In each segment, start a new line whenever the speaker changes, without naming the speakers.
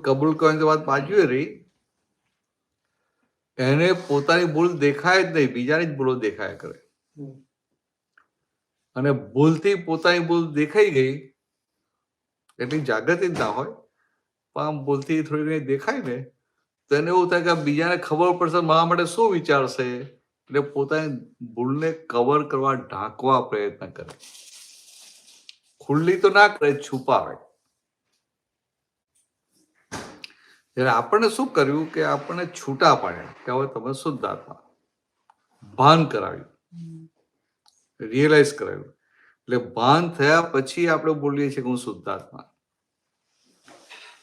કબૂલ કરવાની વાત બાજુએ રહી, એને પોતાની ભૂલ દેખાય જ નહીં, બીજાની જ ભૂલો દેખાયા કરે. અને ભૂલથી પોતાની ભૂલ દેખાઈ ગઈ એટલી જાગૃતિ જ ના હોય, પણ આમ ભૂલથી થોડી ઘણી દેખાય ને તો એને એવું થાય કે બીજાને ખબર પડશે મારા માટે શું વિચારશે, એટલે પોતાની ભૂલને કવર કરવા, ઢાંકવા પ્રયત્ન કરે. ખુલ્લી તો ના કરે, છુપાવે. ત્યારે આપણને શું કર્યું કે આપણને છૂટા પાડ્યા કે હવે તમે શુદ્ધ આત્મા, ભાન કરાવ્યું, રિયલાઇઝ કરાવ્યું. એટલે ભાન થયા પછી આપણે બોલીએ છીએ કે હું શુદ્ધ આત્મા.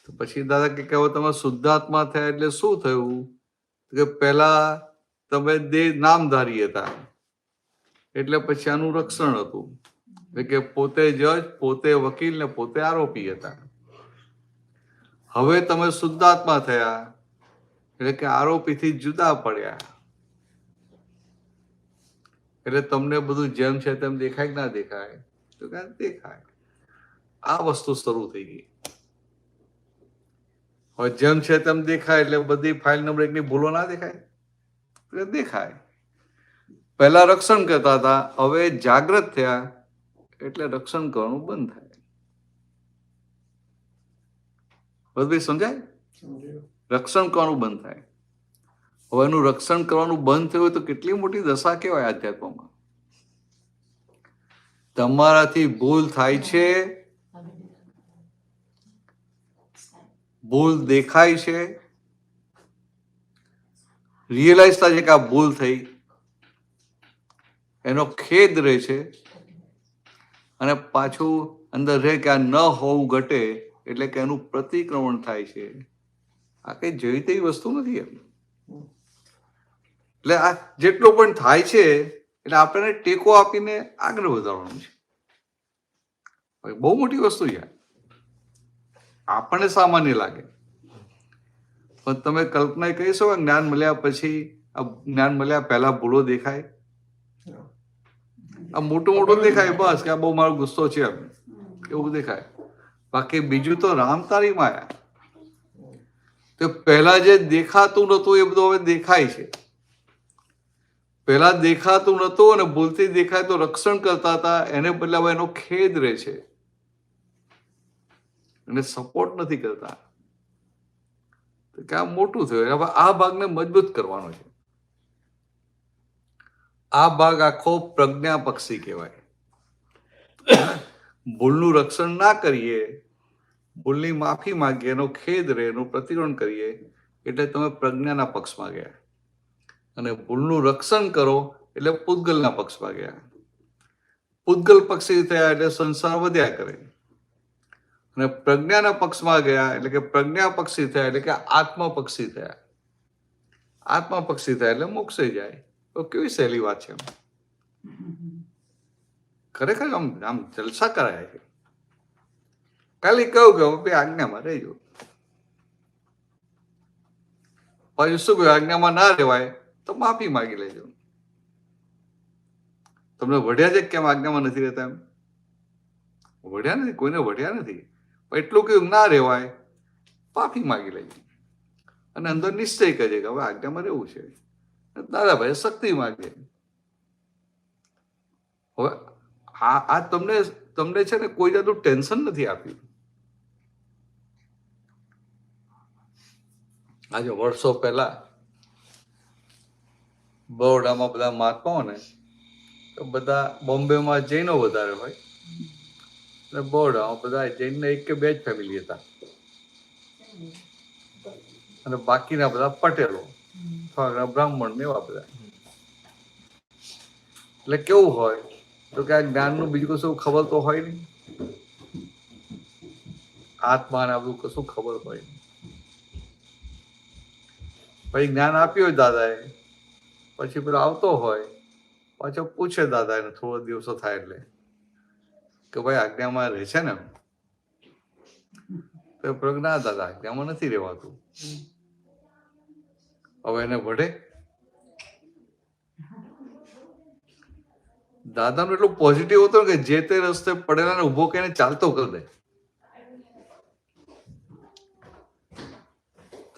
તો પછી દાદા કે હવે તમે શુદ્ધ આત્મા થયા એટલે શું થયું કે પહેલા તમે દેહ નામધારી હતા, એટલે પછી આનું રક્ષણ હતું, એટલે કે પોતે જજ, પોતે વકીલ ને પોતે આરોપી હતા. હવે તમે શુદ્ધાત્મા થયા એટલે કે આરોપીથી જુદા પડ્યા, એટલે તમને બધું જેમ છે તેમ દેખાય કે ના દેખાય? તો કે દેખાય. આ વસ્તુ શરૂ થઈ ગઈ. હવે જેમ છે તેમ દેખાય એટલે બધી ફાઇલ નંબર 1 ની ભૂલો ના દેખાય? તો દેખાય. પહેલા રક્ષણ કરતા હતા, હવે જાગૃત થયા એટલે રક્ષણ કરવાનું બંધ થાય. બધું સમજાય? રક્ષણ કરવાનું બંધ થાય. હવે એનું રક્ષણ કરવાનું બંધ થયું તો કેટલી મોટી દશા કહેવાય આધ્યાત્મમાં. તમારાથી ભૂલ થાય છે, ભૂલ દેખાય છે, રિયલાઇઝ થાય છે કે આ ભૂલ થઈ, એનો ખેદ રહે છે, અને પાછું અંદર રહે કે આ ન હોવું ઘટે, એટલે કે એનું પ્રતિક્રમણ થાય છે. આ કઈ જેવી તેવી વસ્તુ નથી એમ. એટલે આ જેટલો પણ થાય છે એટલે આપણે ટેકો આપીને આગળ વધારવાનું છે. બહુ મોટી વસ્તુ છે. આપણને સામાન્ય લાગે, પણ તમે કલ્પના કરી શકો જ્ઞાન મળ્યા પછી, જ્ઞાન મળ્યા પહેલા ભૂલો દેખાય, આ મોટું મોટું દેખાય, બસ કે આ બહુ મારો ગુસ્સો છે એમ, એવું દેખાય. બાકી બીજું તો રામ તારી માયા. તો પહેલા જે દેખાતું નતું એ બધું હવે દેખાય છે. પહેલા દેખાતું નતું અને ભૂલથી દેખાય તો રક્ષણ કરતા હતા, એને બદલે હવે એનો ખેદ રહે છે, એને સપોર્ટ નથી કરતા. કે આ મોટું થયું. હવે આ ભાગને મજબૂત કરવાનો છે. આ ભાગ આખો પ્રજ્ઞા પક્ષી કહેવાય. ભૂલનું રક્ષણ ના કરીએ, ભૂલની માફી માંગીએ, એનો ખેદ રહે, એનું પ્રતિક્રમણ કરીએ, એટલે તમે પ્રજ્ઞાના પક્ષમાં ગયા. અને ભૂલનું રક્ષણ કરો એટલે પૂતગલના પક્ષમાં ગયા. પૂતગલ પક્ષી થયા એટલે સંસાર વધ્યા કરે. અને પ્રજ્ઞાના પક્ષમાં ગયા એટલે કે પ્રજ્ઞા પક્ષી થયા એટલે કે આત્મા પક્ષી થયા. આત્મા પક્ષી થયા એટલે મોક્ષે જાય. તો કેવી સહેલી વાત છે. ખરેખર આમ આમ જલસા કરાય છે. ખાલી કહું કે ભાઈ આજ્ઞામાં રહેજો. પછી શું કહ્યું? આજ્ઞામાં ના રહેવાય તો માફી માંગી લેજો. તમને વઢ્યા છે કેમ આજ્ઞામાં નથી રહેતા? એમ વઢ્યા નથી, કોઈને વઢ્યા નથી. એટલું કે ના રહેવાય, માફી માંગી લેજો. અને અંદર નિશ્ચય કરે કે હવે આજ્ઞામાં રહેવું છે. દાદાભાઈ શક્તિ માંગે. હવે આ તમને છે ને કોઈ જાતનું ટેન્શન નથી આપ્યું. આજે વર્ષો પહેલા બરોડામાં બધા મહાત્માઓને બધા બોમ્બેમાં જૈનો વધારે હોય, અને બરોડામાં બધા જૈનના 1 કે 2 જ ફેમિલી હતા, અને બાકીના બધા પટેલો, બ્રાહ્મણ ને એવા બધા. એટલે કેવું હોય તો કે આ જ્ઞાનનું બીજું કશું ખબર તો હોય નહીં, આત્મા ને બધું કશું ખબર હોય નહીં. પછી જ્ઞાન આપ્યું હોય દાદાએ, પછી પેલો આવતો હોય, પાછો પૂછે દાદા એને થોડા દિવસો થાય એટલે કે ભાઈ આજ્ઞામાં રહે છે ને? તો પ્રજ્ઞા દાદા આજ્ઞામાં નથી રહેવાતું. હવે એને વઢે. દાદાનું એટલું પોઝિટિવ હતું કે જે તે રસ્તે પડેલા ને ઉભો કરીને ચાલતો કરી દે.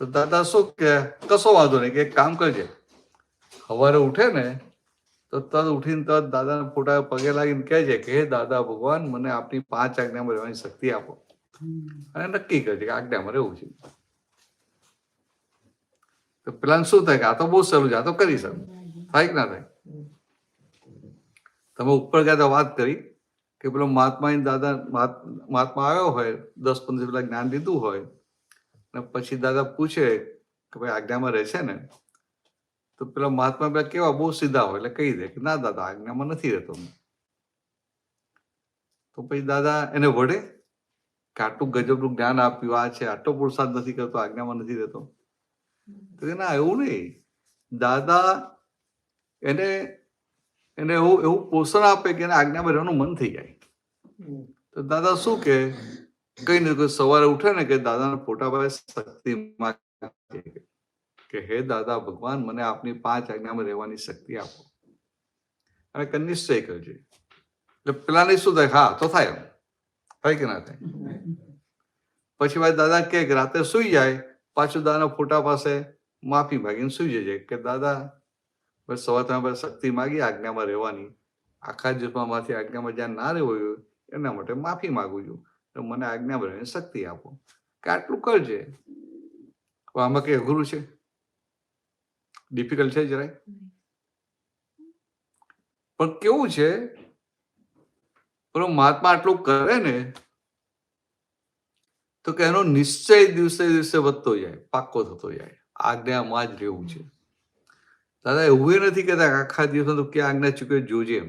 તો દાદા શું કે કશો વાંધો નહીં, કે એક કામ કરજે, સવારે ઉઠે ને તો તરત ઉઠીને તરત દાદાના ફોટા પગે લાગીને કહેજે કે હે દાદા ભગવાન, મને આપની 5 આજ્ઞામાં રહેવાની શક્તિ આપો, અને નક્કી કરજે કે આજ્ઞામાં રહેવું છે. તો પેલા શું થાય કે આ તો બહુ સહેલું છે, આ તો કરી શકે, થાય કે ના થાય? તમે ઉપર ગયા તો વાત કરી કે પેલો મહાત્મા આવ્યો હોય, 10-15 પેલા જ્ઞાન લીધું હોય, અને પછી દાદા પૂછે કે ભાઈ આજ્ઞામાં રહેશે ને? તો પેલા મહાત્મા પેલા કેવા બહુ સીધા હોય, એટલે કહી દે કે ના દાદા, આજ્ઞામાં નથી રહેતો. તો પછી દાદા એને વઢે કે આટલું ગજબનું જ્ઞાન આપ્યું, આ છે, આટલો પુરુષાર્થ નથી કરતો, આજ્ઞામાં નથી રહેતો. તો ના, એવું નહીં. દાદા એને એવું પોષણ આપે કે એને આજ્ઞામાં રહેવાનું મન થઈ જાય. તો દાદા શું કે કઈ નહીં, સવારે ઉઠે ને કે દાદાના ફોટા પાસે શક્તિ માંગે કે હે દાદા ભગવાન, મને આપની 5 આજ્ઞામાં રહેવાની શક્તિ આપો, અને નિશ્ચય કરજે. એટલે પેલાને શું થાય, હા તો થાય, થાય કે ના થાય? પછી ભાઈ દાદા કે રાતે સુઈ જાય, પાછું દાદાના ફોટા પાસે માફી માગીને સુઈ જજે કે દાદા, બસ સવારે તમે શક્તિ માગી આજ્ઞામાં રહેવાની, આખા દિવસમાં માંથી આજ્ઞામાં જ્યાં ના રહેવું એના માટે માફી માંગુ છું, તો મને આજ્ઞામાં રહેવાની શક્તિ આપો, કે આટલું કરજે. આમાં કઈ અઘરું છે? ડિફિકલ્ટ છે જરાય? પણ કેવું છે, પેલો મહાત્મા આટલું કરે ને તો કે એનો નિશ્ચય દિવસે દિવસે વધતો જાય, પાક્કો થતો જાય, આજ્ઞામાં જ રહેવું છે. દાદા એવું નથી કહેતા આખા દિવસમાં તો ક્યાં આજ્ઞા ચૂક્યો જોજે એમ.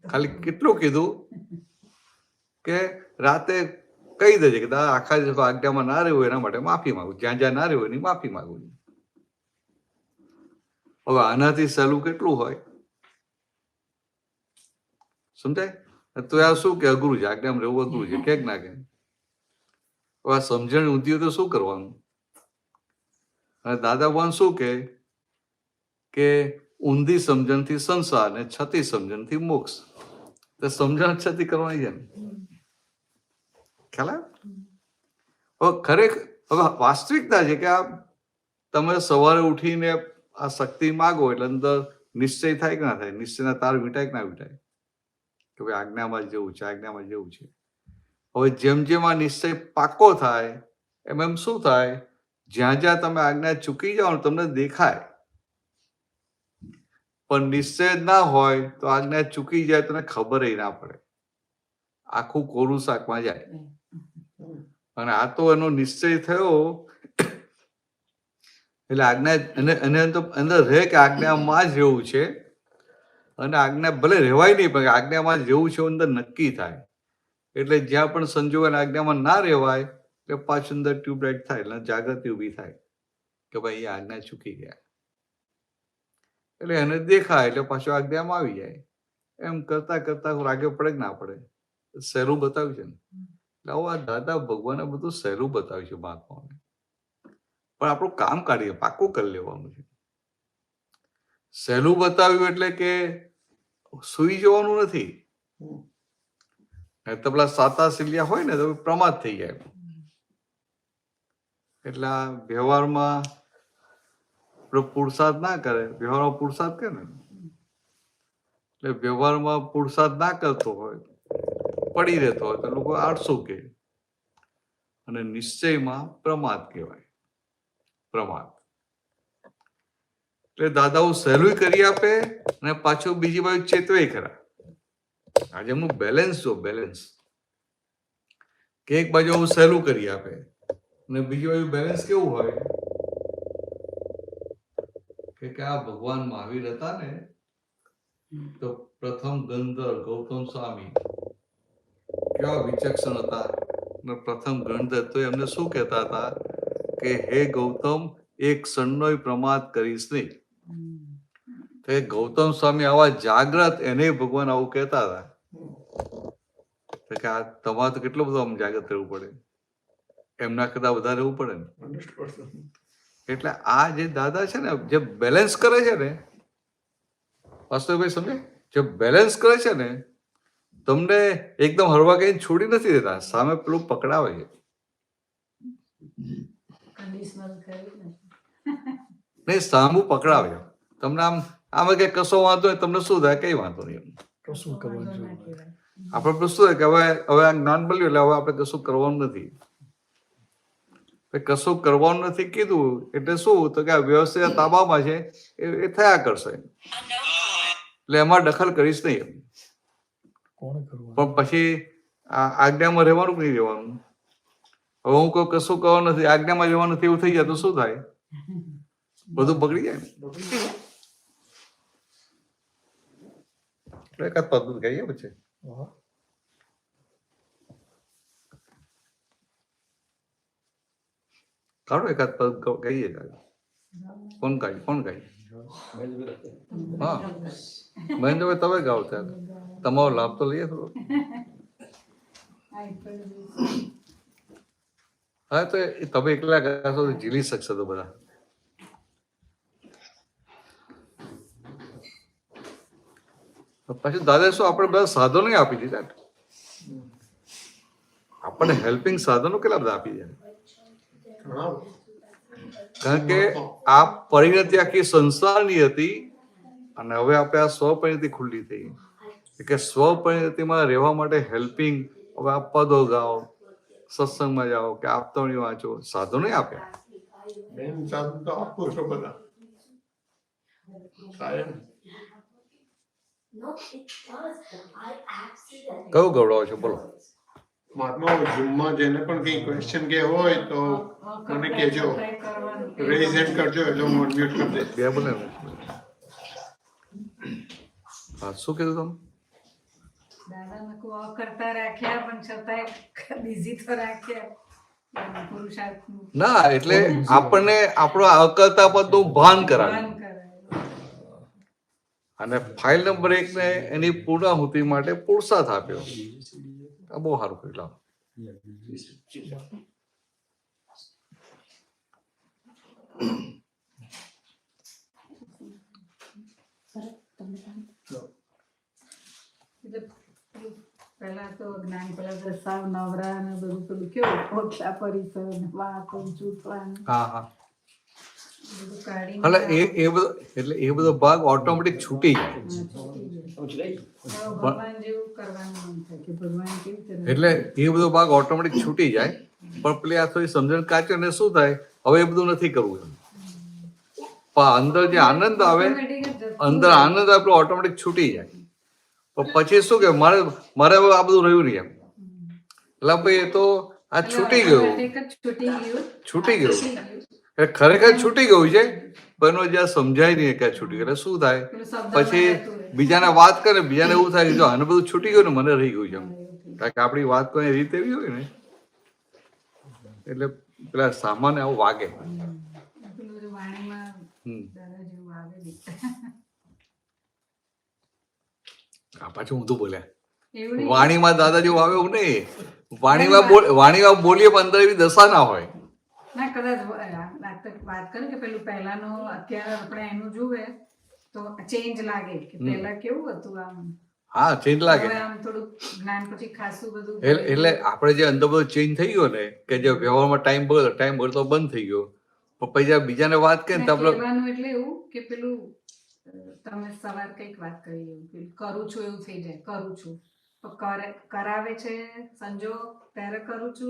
ખાલી કેટલું કીધું કે રાતે કહી દેજે કે દાદા આખા દિવસ આજ્ઞામાં ના રહેવું, એના માટે માફી માંગુ, જ્યાં જ્યાં ના રહેવું એની માફી માંગુ. હવે આનાથી સહેલું કેટલું હોય, સમજાય? તો આ શું કે અઘરું છે, આજ્ઞામાં રહેવું અઘરું છે, ક્યાંક ના ક્યાંક. હવે સમજણ ઊંધી હોય તો શું કરવાનું? અને દાદા ભગવાન શું કે ઊંધી સમજણથી સંસાર ને છતી સમજણથી મોક્ષ. તો સમજણ છતી કરવાની છે ને, ખ્યાલ આવે? હવે ખરેખર હવે વાસ્તવિકતા છે કે આ તમે સવારે ઉઠીને આ શક્તિ માગો એટલે અંદર નિશ્ચય થાય કે ના થાય? નિશ્ચયના તાર વીટાય કે ના વીટાય? કે ભાઈ આજ્ઞામાં જેવું છે, આજ્ઞામાં જેવું છે. હવે જેમ જેમ આ નિશ્ચય પાકો થાય એમ શું થાય, જ્યાં જ્યાં તમે આજ્ઞા ચૂકી જાઓ ને તમને દેખાય, પણ નિશ્ચય ના હોય તો આજ્ઞા ચૂકી જાય તને ખબર ના પડે, આખું કોરું શાકમાં જાય. અને આ તો એનો નિશ્ચય થયો એટલે આજ્ઞા અંદર રહે કે આજ્ઞામાં જ રહેવું છે, અને આજ્ઞા ભલે રહેવાય નહીં પણ આજ્ઞામાં જ રહેવું છે અંદર નક્કી થાય. એટલે જ્યાં પણ સંજોગ આજ્ઞામાં ના રહેવાય એટલે પાછું અંદર ટ્યુબલાઇટ થાય, એટલે જાગૃતિ ઊભી થાય કે ભાઈ એ આજ્ઞા ચૂકી ગયા. એટલે એને દેખાય એટલે પાછું આજ્ઞામાં આવી જાય. એમ કરતા કરતા રાગે પડે કે ના પડે? સહેલું બતાવ્યું છે ને. એટલે આવું આ દાદા ભગવાને બધું સહેલું બતાવ્યું છે મહાત્માઓને. પણ આપણું કામ કાઢીએ, પાકું કરી લેવાનું છે. સહેલું બતાવ્યું એટલે કે સુઈ જવાનું નથી. તો પેલા સાતા સિલિયા હોય ને તો પ્રમાદ થઈ જાય. એટલે વ્યવહારમાં પુરુષાર્થ ના કરે, વ્યવહારમાં પુરુષાર્થ કરે ને, એટલે વ્યવહારમાં પુરુષાર્થ ના કરતો હોય, પડી રહેતો હોય તો લોકો આળસુ કે, અને નિશ્ચયમાં પ્રમાદ કહેવાય, પ્રમાદ. એટલે દાદાઓ સહેલું કરી આપે અને પાછું બીજી બાજુ ચેતવે ખરા. આજે એમનું બેલેન્સ જો, બેલેન્સ કે એક બાજુ હું સહેલું કરી આપે અને બીજી બાજુ બેલેન્સ કેવું હોય કે આ ભગવાન મહાવીર હતા ને તો પ્રથમ ગંધર્વ ગૌતમ સ્વામી કેવા વિચક્ષણ હતા. પ્રથમ ગંધર્વ તો એમને શું કહેતા હતા કે હે ગૌતમ, એક ક્ષણનોય પ્રમાદ કરીશ નહીં. તો ગૌતમ સ્વામી આવા જાગ્રત, એને ભગવાન આવું કહેતા હતા કે આ તમારે તો કેટલું બધું આમ જાગ્રત રહેવું પડે, એમના કરતા વધારે રહેવું પડે ને. એટલે આ જે દાદા છે ને, જે બેલેન્સ કરે છે ને, વાસ્તવભાઈ સમજે, જે બેલેન્સ કરે છે ને, તમને એકદમ હળવા કઈ છોડી નથી દેતા, સામે પેલું પકડાવે છે. નહીં, સામું પકડાવે તમને. આમાં કઈ કશો વાંધો નહીં, તમને શું થાય? કઈ વાંધો નહીં.
કશું કરવાનું જરૂર નથી.
આપણે શું થાય કે હવે આ જ્ઞાન મળ્યું એટલે હવે આપણે કશું કરવાનું નથી. કશું કરવાનું નથી કીધું એટલે શું? તો કે આ વ્યવસ્થિત તાબામાં છે એ થયા કરશે, એટલે એમાં દખલ કરીશ નહીં.
કોણે કરવાનું?
પણ પછી આ આજ્ઞામાં રહેવાનું કે નહીં રહેવાનું? હવે હું કોઈ કશું કરવાનું નથી, આજ્ઞામાં રહેવાનું નથી, એવું થઈ જાય તો શું થાય? બધું બગડી જાય ને. એટલે એકાદ પદ કહીએ પછી
હા.
કાઢો એકાદ પદ કહીએ. કોણ ગાય? હા, મહેન્દ્રભાઈ તમે ગાઓ ત્યારે તમારો લાભ તો લઈએ થોડો. હા, તો એ તમે એકલા ગાશો તો ઝીલી શકશે તો બધા. પછી દાદા શું આપણે બધા સાધનો આપી દીધા. આપણને હેલ્પિંગ સાધનો કેટલા બધા આપી દીધા. કારણ કે આ પરિણતિ આખી સંસારની હતી અને હવે આપણે આ સ્વપરિણતિ ખુલ્લી થઈ. કે સ્વપરિણતિમાં રહેવા માટે હેલ્પિંગ, હવે આ પદો ગાઓ, સત્સંગમાં જાઓ કે આપતવણી વાંચો, સાધનો આપ્યા.
બેન સાધુ તો આપો છો બધા કાયમ.
કયું ગૌરવ છે બોલો?
મહાત્મા ઝૂમમાં જેને પણ કઈ ક્વેશ્ચન કે હોય તો મને કહેજો, રેઝ હેન્ડ કરજો એટલે હું અનમ્યુટ કરી દઈશ.
બે બોલે ને. હા, શું કીધું તમે?
દાદાને કો કરતા રાખ્યા પણ છતાંય બિઝી તો રાખ્યા પુરુષાર્થનું
ના, એટલે આપણને આપણો અકર્તા પદનું ભાન કરાવે
ભાન કરાય.
અને ફાઇલ નંબર 1 ને એની પૂર્ણાહુતિ માટે પુરુષાર્થ આપ્યો. આ બહુ સારું કર્યું.
એટલે પહેલા તો જ્ઞાન પેલા તો સાવ નવરા ને બધું પેલું કેવું પોટલા પરિસર ને વાતો જૂઠવાનું
હા હા,
બધું કાઢીને
એટલે એ બધો, એટલે એ બધો ભાગ ઓટોમેટિક છૂટી જાય.
ભગવાન જેવું કરવાનું મન થાય કે ભગવાન કેવી રીતે
એટલે એ બધો ભાગ ઓટોમેટિક છૂટી જાય. પણ પેલી આ થોડી સમજણ કાચે ને શું થાય, હવે એ બધું નથી કરવું એમ. પણ અંદર જે આનંદ આવે, અંદર આનંદ આપણો ઓટોમેટિક છૂટી જાય. પણ પછી શું કે મારે હવે આ બધું રહ્યું નહીં એમ. એટલે ભાઈ એ તો આ છૂટી ગયું. છૂટી ગયું. એટલે ખરેખર છૂટી ગયું છે, પણ એનો જ્યાં સમજાય નહીં કે છૂટી ગયું. એટલે શું થાય પછી બીજાને વાત કરે, બીજાને એવું થાય કે જો આને બધું છૂટી ગયું ને મને રહી ગયું છે એમ. કારણ કે આપણી વાત કોઈ રીતે એવી હોય ને એટલે પેલા સામાન્ય આવું વાગે.
વાણીમાં દાદા જેવું આવે ને.
આ પાછું ઊંધું બોલ્યા.
એવું નહીં.
વાણીમાં દાદા જેવું આવે એવું નહીં. વાણીમાં બોલીએ પણ અંદર એવી દશા ના હોય.
ના કદાચ વાત કરે કે પેલું પહેલાનો અત્યારે આપણે એનું જુએ તો ચેન્જ લાગે કે પહેલા કેવું હતું આમ.
હા, ચેન્જ લાગે.
હવે આમ થોડું જ્ઞાન પછી ખાસું બધું
એટલે આપણે જે અંદર બધું ચેન્જ થઈ ગયો ને કે જે વ્યવહારમાં ટાઈમ બગડતો બંધ થઈ ગયો. પણ પછી બીજાને વાત કરીએ ને તો આપણે
કહેવાનું એટલે એવું કે પેલું તમે સવાર કઈક વાત કરી એવું પેલું કરું છું એવું થઈ જાય. કરું છું પણ કરાવે છે સંજોગ ત્યારે કરું છું,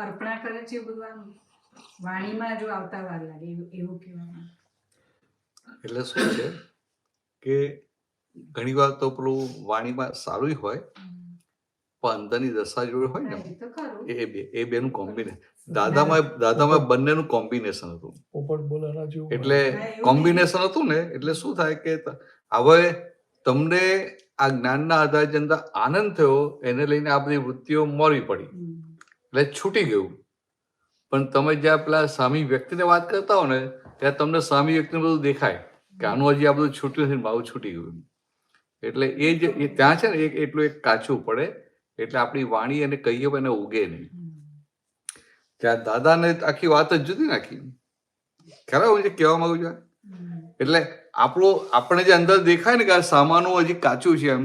અર્પણા કરે છે, એવું બધું આમ વાણીમાં જો આવતા વાર લાગે એવું કહેવાનું.
એટલે શું છે કે ઘણી વાર તો પેલું વાણીમાં સારું હોય પણ અંદરની દશા જોડે હોય ને
એ તો ખરું.
એ બેનું કોમ્બિનેશન દાદામાં બંનેનું કોમ્બિનેશન હતું.
પોપટ બોલે એના જેવું.
એટલે કોમ્બિનેશન હતું ને એટલે શું થાય કે હવે તમને આ જ્ઞાનના આધારે જે અંદર આનંદ થયો એને લઈને આ બધી વૃત્તિઓ મોરવી પડી એટલે છૂટી ગયું. પણ તમે જ્યાં પેલા સામી વ્યક્તિને વાત કરતા હો ને ત્યાં તમને સામી વ્યક્તિને બધું દેખાય કે આનું હજી આ બધું છૂટ્યું નથી, મારું છૂટી ગયું. એટલે એ જે ત્યાં છે ને એટલું એક કાચું પડે એટલે આપણી વાણી એને કહીએ એને ઉગે નહીં. ત્યાં દાદાને આખી વાત જ જુદી નાખી. ખરા હું જે કહેવા માંગુ છું એટલે આપણે જે અંદર દેખાય ને કે આ સામાનું હજી કાચું છે એમ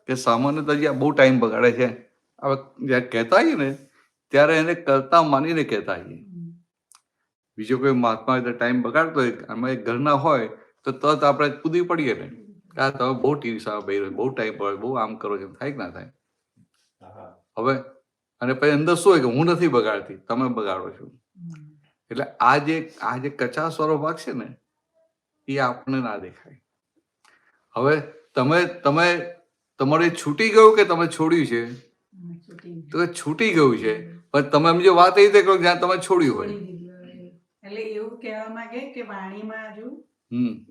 કે સામાન્ય તો હજી બહુ ટાઈમ બગાડે છે. હવે જ્યારે કહેતા આવીએ ને ત્યારે એને કરતા માનીને કહેતા આવીએ. બીજો કોઈ મહાત્મા ટાઈમ બગાડતો હોય, આમાં એક ઘરના હોય તો તરત આપણે કૂદી પડીએ ને, આ તમે બહુ ટીવી સામે બેહી રહ્યો, બહુ ટાઈમ બગાડો, બહુ આમ કરો છો, થાય કે ના થાય? હવે અને પછી અંદર શું હોય કે હું નથી બગાડતી, તમે બગાડો છો. એટલે આ જે કચાશ વાળો ભાગ છે ને, એ આપણને ના દેખાય. હવે તમે તમારે છૂટી ગયું કે તમે છોડ્યું છે? તો કે છૂટી ગયું છે, પણ તમે સમજો વાત એ રીતે કરો જ્યાં તમે છોડ્યું હોય.
એટલે એવું કહેવા માંગે કે વાણીમાં હજુ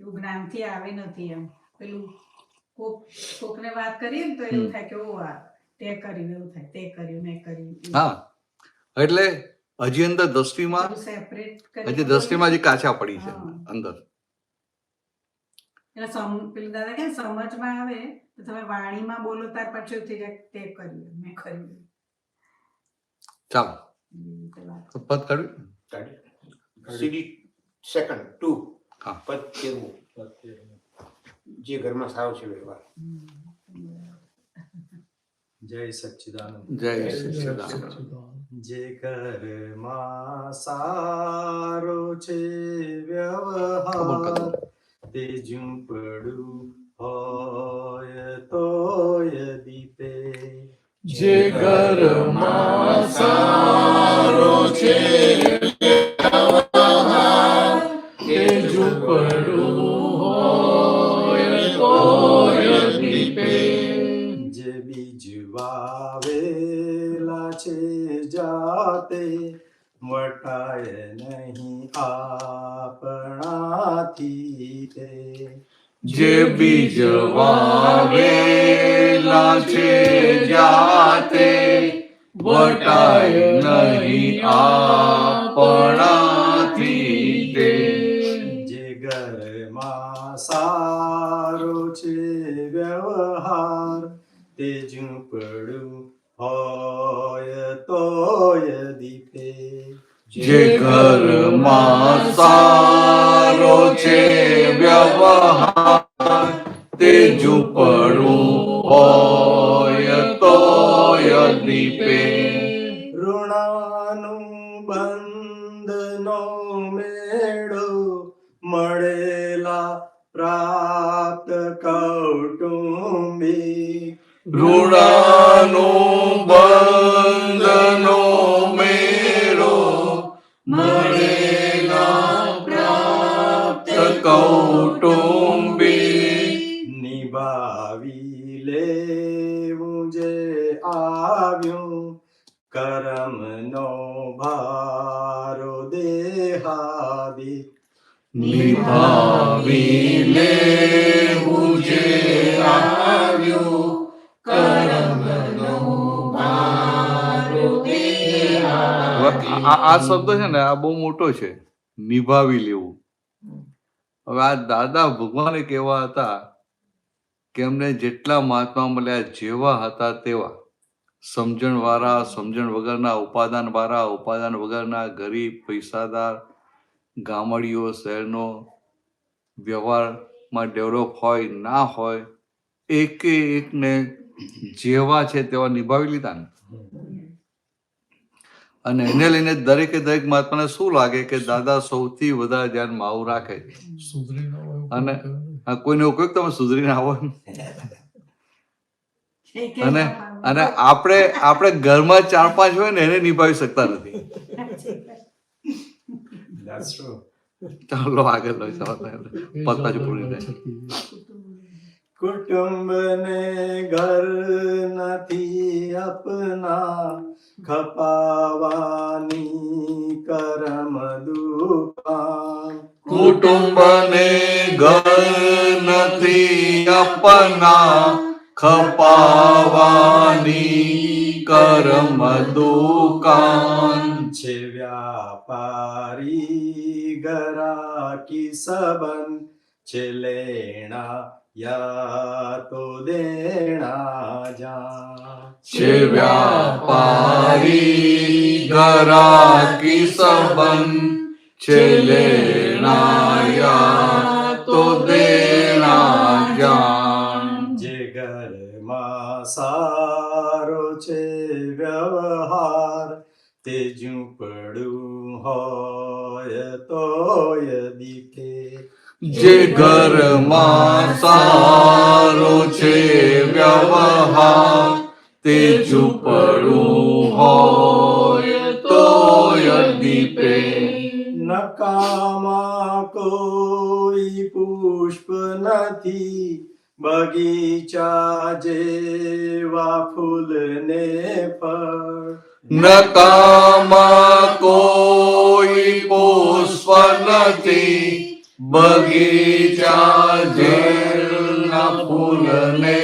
એવું જ્ઞાનથી આવે નથી. એમ પેલું કોકને વાત કરીએ ને તો એવું થાય કે ઓ આ તે કર્યું, એવું થાય તે કર્યું, મેં કર્યું.
હા, એટલે હજી અંદર દ્રષ્ટિમાં હજી કાચા પડી છે અંદર.
એટલે પેલું દાદા કે સમજમાં આવે તો તમે વાણીમાં બોલો ત્યાર પછી થઈ જાય તે કર્યું, મેં કર્યું.
ચાલો પદ કાઢ્યું.
સીડી સેકન્ડ 2
હા.
પદ 13 જે ઘરમાં સારો છે વ્યવહાર.
જય સચ્ચિદાનંદ.
જય સચ્ચિદાનંદ.
જે ઘરમાં સારો છે વ્યવહાર, તે ઝૂંપડું હોય તોય દીપે.
જે ઘરમાં સારો છે વ્યવહાર, તે ઝૂંપડું હોય તોય દીપે.
જે બીજ વાવેલા છે જાતે, વટાય નહીં આપણાથી તે.
જે બીજ વાવેલા છે જાતે, વટાય નહીં આપણાથી તે.
જે ઘરમાં સારો છે વ્યવહાર, તે ઝૂંપડું હોય તોય દીપે.
જે ઘરમાં સારો છે વ્યવહાર, તે ઝૂંપડું હોય તોય દીપે.
ઋણાનું બંધનો મેળો, મળેલા પ્રાપ્ત કૌટુંબિક.
ઋણાનું બંધનો મેળો, મળેલા પ્રાપ્ત કૌટુંબિક.
નિભાવી લેવું જે આવ્યું, કરમનો ભારો દેહાદિક.
નિભાવી લેવું જે આવ્યું, કર્મનો ભારો દેહાદિક. આ શબ્દ છે ને, આ બહુ મોટો છે, નિભાવી લેવું. હવે આ દાદા ભગવાન એક એવા હતા કે એમને જેટલા મહાત્મા મળ્યા, જેવા હતા તેવા, સમજણ વાળા, સમજણ વગરના, ઉપાદાન વાળા, ઉપાદાન વગરના, ગરીબ, પૈસાદાર, ગામડીઓ, શહેરનો, વ્યવહારમાં ડેવલપ હોય ના હોય, એકે એકને જેવા છે તેવા નિભાવી લીધા ને. અને એને લઈને દરેકે દરેક મહાત્માને શું લાગે કે દાદા સૌથી વધારે ધ્યાનમાં આવું રાખે છે.
સુધરી ન હોય
અને કોઈને ઉપયોગ તમે સુધરીને આવો ને. અને અને આપણે ઘરમાં 4-5 હોય ને એને નિભાવી શકતા નથી.
That's true.
ચાલો આગળ લો, પદ પાછું પૂરી થાય.
કુટુંબને ઘર નથી અપના, ખપાવાની કરમ દુકાન.
કુટુંબને ઘર નથી અપના, ખપાવાની કરમ દુકાન.
છે વ્યાપારી ગરાકી સંબંધ, છે લેણા યા તો દેણા જા.
છે વ્યાપારી ગરાકી સંબંધ, છે લેણા યા તો દેણા જાન.
જે ઘરમાં સારો છે વ્યવહાર, તે ઝૂંપડું હોય હોય તોય દીપે.
જે ઘરમાં સારો છે વ્યવહાર તે ઝૂંપડું હોય તોય દીપે.
નકામા કોઈ પુષ્પ નથી, બગીચા જેવા ફૂલ ને ફળ.
નકામા કોઈ પુષ્પ નથી, બગીચા જેના ફૂલ ને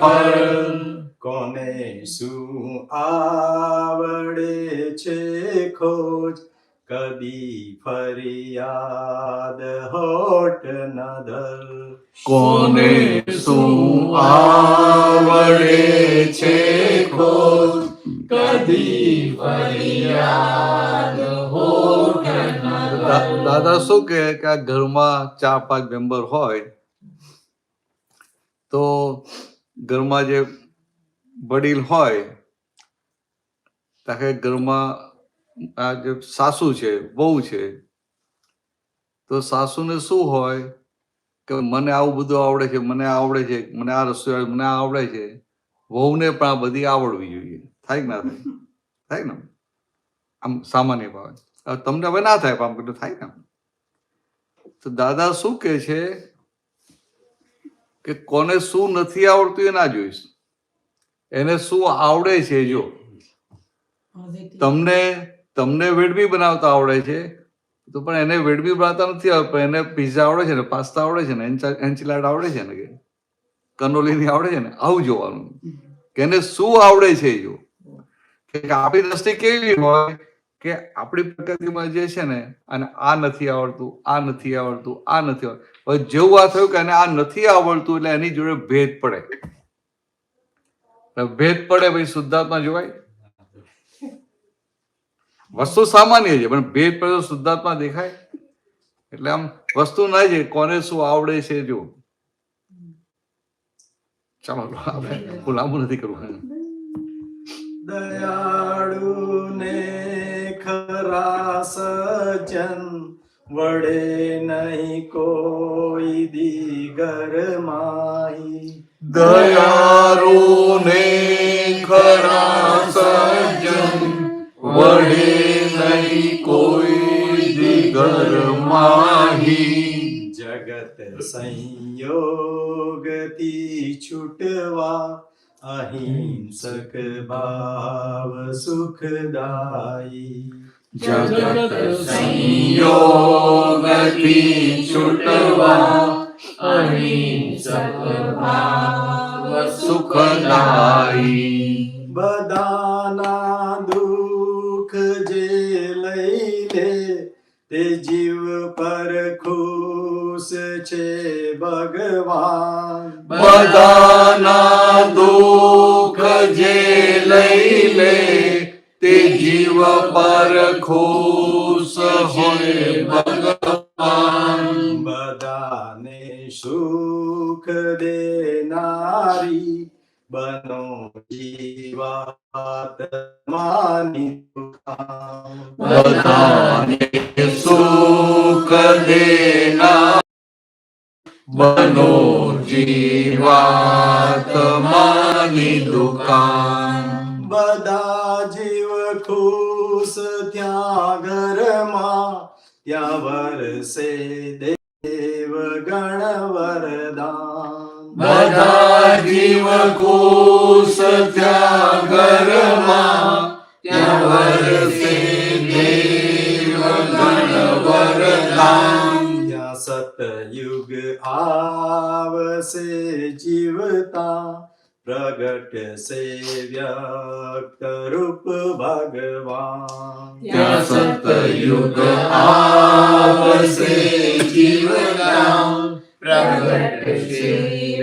ફળ.
કોને શું આવડે છે ખોજ, કદી ફરિયાદ હોઠ ન ધર.
કોને શું આવડે છે ખોજ,
કદી ફરિયાદ હોઠ ન ધર.
દાદા શું કહે કે આ ઘરમાં 4-5 મેમ્બર હોય તો ઘરમાં જે વડીલ હોય તાકે ઘરમાં આ જે સાસુ છે વહુ છે તો સાસુને શું હોય કે મને આવું બધું આવડે છે, મને આ આવડે છે, મને આ રસોઈ આવડે, મને આ આવડે છે. વહુને પણ આ બધી આવડવી જોઈએ. થાય કે ના થાય? થાય ને? આમ સામાન્ય ભાવે. હવે તમને હવે ના થાય પણ આમ બધું થાય ને. તો દાદા શું કહે છે કે કોને શું નથી આવડતું એ ના જોઈશ, એને શું આવડે છે જો. તમને વેડમી બનાવતા આવડે છે તો પણ એને વેડમી બનાવતા નથી આવડતું, પણ એને પિઝા આવડે છે ને, પાસ્તા આવડે છે ને, એન્ચિલાડ આવડે છે ને, કે કનોલીની આવડે છે ને. આવું જોવાનું કે એને શું આવડે છે જો. કે આપણી દ્રષ્ટિ કેવી હોય કે આપણી પ્રકૃતિમાં જે છે ને અને આ નથી આવડતું, આ નથી આવડતું, આ નથી આવડતું. હવે જેવું આ થયું કે એને આ નથી આવડતું એટલે એની જોડે ભેદ પડે. ભેદ પડે પછી શુદ્ધાત્મા જોવાય. વસ્તુ સામાન્ય છે પણ ભેદ પડે તો શુદ્ધાત્મા દેખાય. એટલે આમ વસ્તુ ના છે કોને શું આવડે છે જો. ચાલો આપણે લાંબુ નથી કરવું.
દયાળુ ને ખરા સજ્જન, વડે નહીં કોઈ દીગર માહી.
દયાળુ ને ખરા સજ્જન, વડે નહીં કોઈ દિગર માહી.
જગત સંયોગથી છૂટવા, અહિંસક ભાવ સુખદાયી.
જગત સંયોગથી છૂટવા, અહિંસક ભાવ સુખદાયી.
બધાના દુઃખ જે લઈ લે, તે જીવ પર ખુશ છે ભગવાન.
બધાના દુઃખ જે લઈ લે તે જીવ પર ખુશ હોય ભગવાન.
બધાને સુખ દેનારી, બનો જીવાત માની દુકાન.
બધાને સુખ દેનાર, બનો જીવાત્માની દુકાન.
બધા જીવ ખુશ ત્યાં ઘરમાં, ત્યાં વરસે દેવ ગણ વરદાન.
બધા જીવ ખુશ ત્યાં ઘરમાં, ત્યાં વરસે દેવ ગણ વરદાન.
ત્યાં સતયુગ આવશે જીવતા, પ્રગટ સે વ્યક્ત રૂપ ભગવાન.
ત્યાં સતયુગ આવશે જીવતા, પ્રગટશે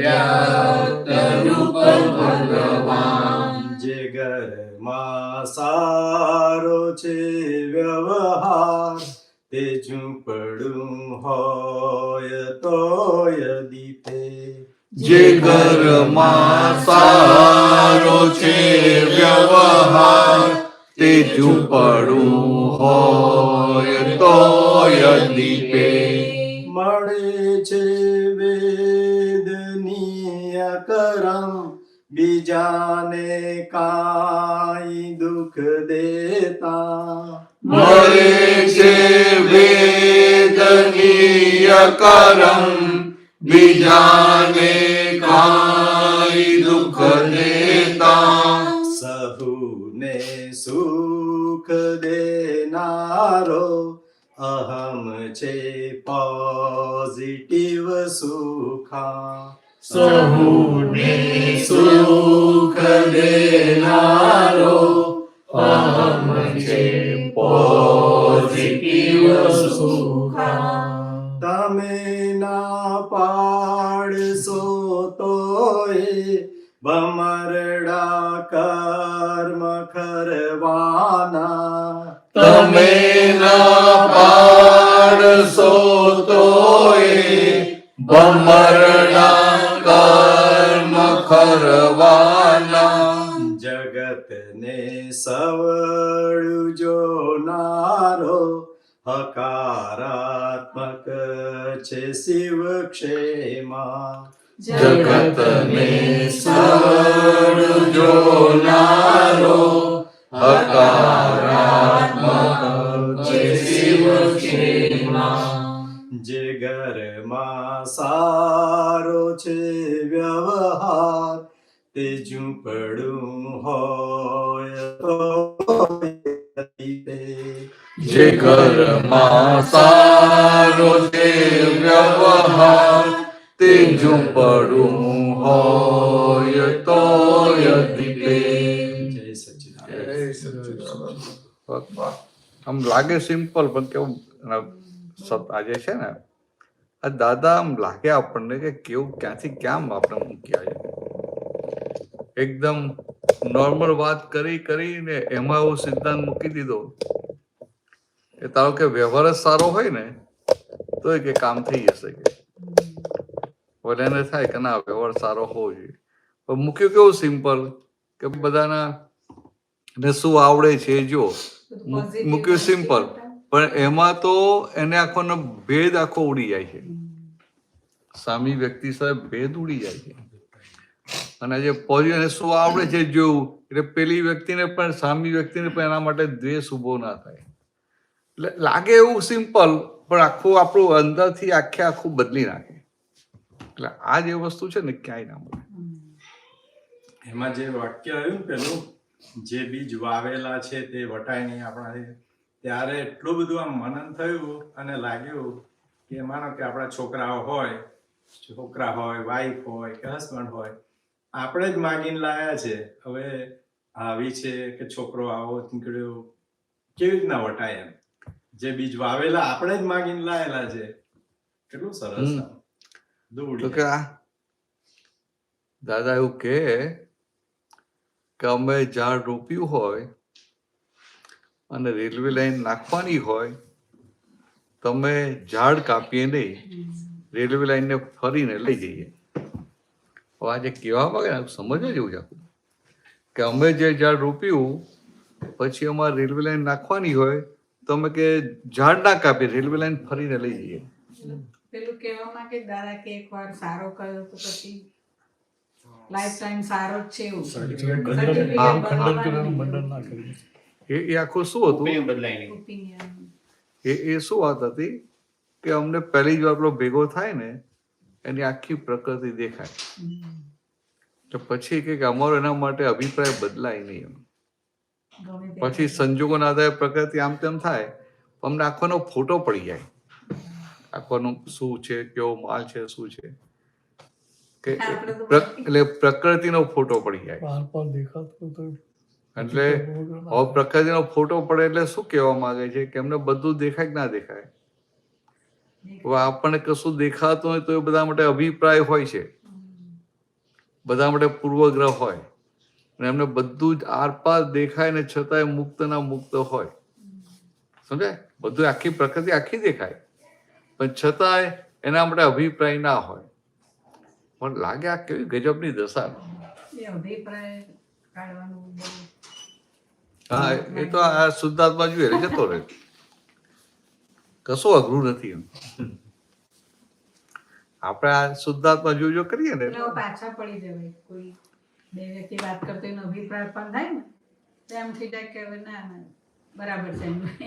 વ્યક્ત રૂપ ભગવાન.
જે ઘરમાં સારો છે વ્યવહાર, તે ઝૂંપડું હોય તોય દીપે.
જે ઘરમાં સારો છે વ્યવહાર તે ઝૂંપડું હોય તો
દીપે
મળે છે વેદની અકરમ બીજાને કાંઈ દુઃખ દેતા
મળે છે વેદની અકરમ બીજાને કાંઈ દુઃખ દેતા
સહુને સુખ દેનારો અહમ છે પોઝિટિવ સુખા
સહુને સુખ દેનારો અહમ છે પોઝિટિવ સુખા
તમે ના પાડશો તોય ભમરડા કર્મ કરવાના
તમે ના પાડશો તોય ભમરડા કર્મ કરવાના
જગતને સવળું જોનારો હકારાત્મક છે શિવ ક્ષેમા
જગતને સર્વ જોનારો હકારાત્મક છે શિવ ક્ષેમા
જે ઘરમાં સારો છે વ્યવહાર તે ઝૂંપડું હોય તો
જે ઘરમાં સારો છે વ્યવહાર તે ઝૂંપડું હોય તો દીપે
જય સચ્ચિદાનંદ.
જય સચ્ચિદાનંદ. આમ લાગે સિમ્પલ પણ કેવું આજે છે ને આ દાદા આમ લાગે આપણને કે કેવું ક્યાંથી ક્યાં આપણે મૂક્યા છે એકદમ નોર્મલ વાત કરીને એમાં એવો સિદ્ધાંત મૂકી દીધો કે તારો કે વ્યવહાર જ સારો હોય ને તો કે કામ થઈ જશે કે બોલે એને થાય કે ના વ્યવહાર સારો હોવો જોઈએ પણ મૂક્યું કેવું સિમ્પલ કે બધાના ને શું આવડે છે એ જો મૂક્યું સિમ્પલ પણ એમાં તો એને આખોનો ભેદ આખો ઉડી જાય છે સામી વ્યક્તિ સાથે ભેદ ઉડી જાય છે અને જે પોઝિટિવ એને શું આવડે છે જોવું એટલે પેલી વ્યક્તિને પણ સામી વ્યક્તિને પણ એના માટે દ્વેષ ઉભો ના થાય એટલે લાગે એવું સિમ્પલ પણ આખું આપણું અંદરથી આખું બદલી નાખે એટલે આ જે વસ્તુ છે ને ક્યાંય ના મળે
એમાં જે વાક્ય આવ્યું ને પેલું જે બીજ વાવેલા છે તે વટાય નહીં આપણાથી ત્યારે એટલું બધું આમ મનન થયું અને લાગ્યું કે માનો કે આપણા છોકરા હોય વાઈફ હોય કે હસબન્ડ હોય આપણે જ માગીને લાયા છે હવે આવી છે કે છોકરો આવો નીકળ્યો કેવી રીતના વટાય એમ જે બીજ વાવેલા આપણે જ માગીને લાયેલા છે કેટલું સરસ આમ.
તો કે આ દાદા એવું કે અમે ઝાડ રોપ્યું હોય અને રેલવે લાઈન નાખવાની હોય તમે ઝાડ કાપીએ નહીં રેલવે લાઈનને ફરીને લઈ જઈએ હવે આજે કહેવા માંગે ને સમજવા જેવું છે આખું કે અમે જે ઝાડ રોપ્યું પછી અમારે રેલવે લાઈન નાખવાની હોય તો અમે કે ઝાડ ના કાપીએ રેલવે લાઈન ફરીને લઈ જઈએ
પેલું કહેવામાં કે દાદા કે એકવાર સારો કર્યો તો પછી લાઈફ ટાઈમ સારો જ છે એવું
એ આખું શું હતું
Opinion બદલાય નહીં.
ઓપિનિયન
એ શું વાત હતી કે અમને પહેલી જ વાર પેલો ભેગો થાય ને એની આખી પ્રકૃતિ દેખાય તો પછી કે અમારો એના માટે અભિપ્રાય બદલાય નહીં એમ પછી સંજોગોના આધારે પ્રકૃતિ આમ તેમ થાય અમને આખોનો ફોટો પડી જાય આખોનો શું છે કેવો માલ છે શું છે કે એટલે પ્રકૃતિનો ફોટો પડી જાય એટલે હવે પ્રકૃતિનો ફોટો પડે એટલે શું કહેવા માંગે છે કે એમને બધું દેખાય કે ના દેખાય હવે આપણને કશું દેખાતું હોય તો એ બધા માટે અભિપ્રાય હોય છે બધા માટે પૂર્વગ્રહ હોય અને એમને બધું જ આરપાર દેખાય ને છતાંય મુક્ત ના મુક્ત હોય સમજાય બધું આખી પ્રકૃતિ આખી દેખાય પણ છતાંય એના માટે અભિપ્રાય ના હોય પણ લાગે આ કેવી ગજબની દશા
એ અભિપ્રાય કાઢવાનું બહુ
હા એ તો આ શુદ્ધાત્મા જોઈએ એટલે જતો રહે કશું અઘરું નથી એમ. આપણે આ શુદ્ધાત્મા જો કરીએ ને
એટલે હવે પાછા પડી જવાય. કોઈ બે વ્યક્તિ વાત કરતો એનો અભિપ્રાય પણ થાય ને તો એમ થઈ જાય કે હવે ના ના બરાબર છે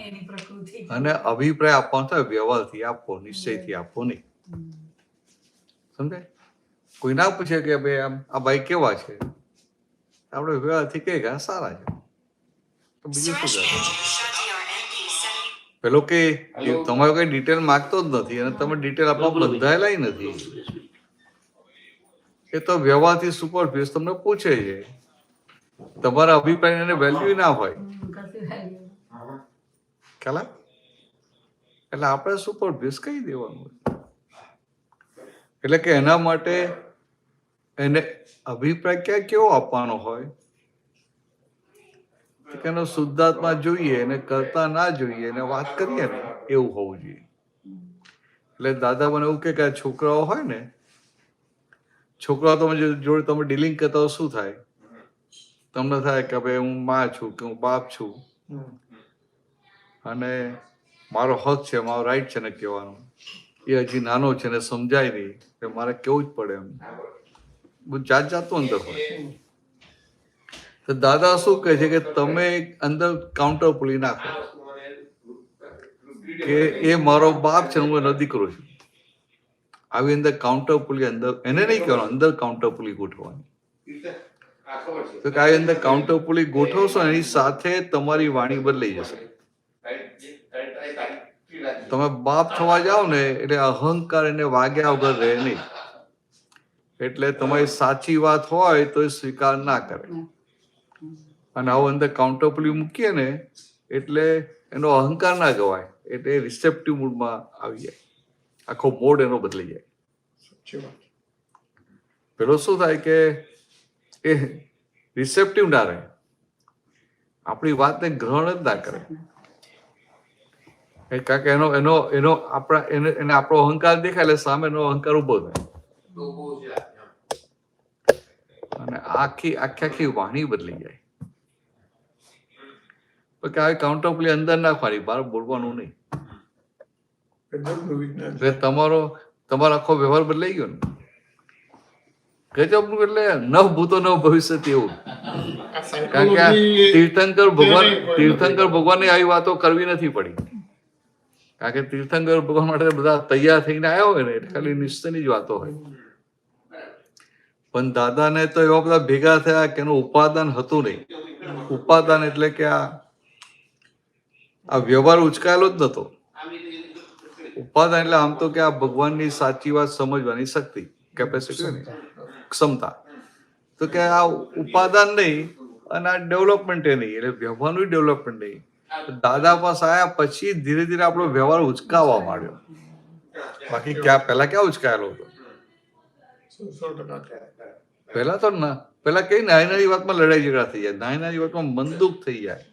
એની પ્રકૃતિ.
અને અભિપ્રાય આપવાનો થાય વ્યવહારથી આપવો, નિશ્ચયથી આપવો નહીં.
હમ.
સમજાય? કોઈ ના પૂછે કે ભાઈ આમ આ ભાઈ કેવા છે, આપણે વ્યવહારથી કહીએ કે આ સારા છે, તો બીજું શું કરે? પેલો કે તમારે કઈ ડિટેલ માંગતો જ નથી અને તમે ડિટેલ આપવા બંધાયેલા નથી. એ તો વ્યવહારથી સુપરફિસ તમને પૂછે છે, તમારા અભિપ્રાય એને વેલ્યુ ના હોય.
કશું value.
ખ્યાલ આવે? એટલે આપણે સુપરફિસ કહી દેવાનું. એટલે કે એના માટે એને અભિપ્રાય ક્યાં કેવો આપવાનો હોય કે એનો શુદ્ધાત્મા જોઈએ એને કરતા ના જોઈએ એને વાત કરીએ ને એવું હોવું જોઈએ. એટલે દાદા મને એવું કે આ છોકરાઓ હોય ને, છોકરાઓ તમે જોડે તમે ડીલિંગ કરતા હો શું થાય? તમને થાય કે ભાઈ હું માં છું કે હું બાપ છું અને મારો હક છે, મારો રાઈટ છે ને કહેવાનું. એ હજી નાનો છે ને સમજાય નહીં કે મારે કેવું જ પડે એમ. બધું જાત જાતનું અંદર હોય. તો દાદા શું કહે છે કે તમે અંદર કાઉન્ટર પુલી નાખો કે એ મારો બાપ છે, હું એનો દીકરો છું. આવી અંદર કાઉન્ટર પુલી અંદર એને નહીં કહેવાનું, અંદર કાઉન્ટર પુલી ગોઠવવાની. તો કે આવી અંદર કાઉન્ટર પુલી ગોઠવશો એની સાથે તમારી વાણી બદલાઈ જશે. તમે બાપ થવા જાઓ ને એટલે અહંકાર એને વાગ્યા વગર રહે નહીં. એટલે તમારી સાચી વાત હોય તો એ સ્વીકાર ના કરે. અને આવું અંદર કાઉન્ટર પુલી મૂકીએ ને એટલે એનો અહંકાર ના ગવાય, એટલે રિસેપ્ટિવ મૂડમાં આવી જાય, આખો મોડ એનો બદલાઈ જાય.
સાચી વાત.
પેલો શું થાય કે એ રિસેપ્ટિવ ના રહે, આપણી વાતને ગ્રહણ જ ના કરે. કારણ કે એનો એનો એનો આપણા એને આપણો અહંકાર દેખાય એટલે સામે એનો અહંકાર ઉભો થાય અને આખી વાણી બદલી જાય. કે આવી કાઉન્ટર પુલી અંદર નાખવાની, બહાર બોલવાનું નહીં.
ગજબનું વિજ્ઞાન.
એટલે તમારો આખો વ્યવહાર બદલાઈ ગયો ને. ગજબનું એટલે ન ભૂતો ન ભવિષ્ય એવું. કારણ કે તીર્થંકર ભગવાનની આવી વાતો કરવી નથી પડી. કારણ કે તીર્થંકર ભગવાન માટે બધા તૈયાર થઈને આવ્યા હોય ને એટલે ખાલી નિશ્ચયની જ વાતો હોય. પણ દાદાને તો એવા બધા ભેગા થયા કે એનું ઉપાદાન હતું નહીં. ઉપાદાન એટલે કે આ વ્યવહાર ઉચકાયેલો જ નતો. ઉપાદાન એટલે આમ તો કે આ ભગવાનની સાચી વાત સમજવાની શક્તિ, કેપેસિટી ને ક્ષમતા. તો કે આ ઉપાદાન નહીં અને આ ડેવલપમેન્ટ નહીં, એટલે વ્યવહારનું ડેવલપમેન્ટ નહીં. દાદા પાસે આવ્યા પછી ધીરે ધીરે આપણો વ્યવહાર ઉચકાવવા માંડ્યો. બાકી પહેલા ક્યાં ઉચકાયેલો હતો?
100%
પહેલા તો પેલા કઈ નાની નાની વાતમાં લડાઈ ઝઘડા થઈ જાય, નાની નાની વાતમાં મનદુખ થઈ જાય,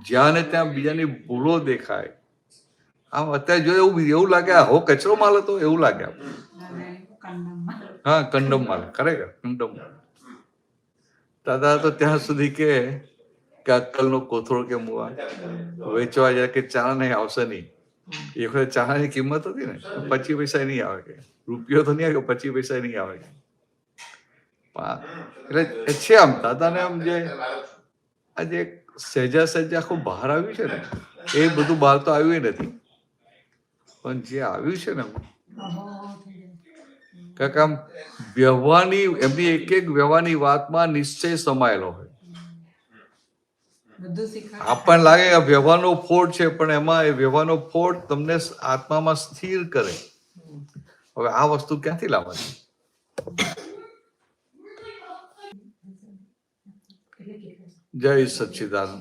જ્યાં ને ત્યાં બીજાની ભૂલો દેખાય. આમ અત્યારે જો એવું લાગે હો કચરો માલ હતો એવું લાગે. હા, કંડમ માલ, ખરેખર કંડમ માલ. દાદા તો ત્યાં સુધી કે અક્કલનો કોથળો કે મુવા વેચવા જાય કે ચા નહીં આવશે નહીં. એ વખતે ચાની કિંમત હતી ને 25 પૈસા નહીં આવે, કે રૂપિયો તો નહીં આવે, 25 પૈસા નહીં આવે. એટલે છે આમ દાદાને આમ જે આજે સહેજા આખું બહાર આવ્યું છે ને એ બધું બહાર તો આવ્યું નથી, પણ જે આવ્યું છે ને કાંક આમ વ્યવહારની એમની એક એક વ્યવહારની વાતમાં નિશ્ચય સમાયેલો હોય. આપણને લાગે કે વ્યવહારનો ફોડ છે, પણ એમાં એ વ્યવહારનો ફોડ તમને આત્મામાં સ્થિર કરે. હવે આ વસ્તુ ક્યાંથી લાવવાની? જય સચ્ચિદાનંદ.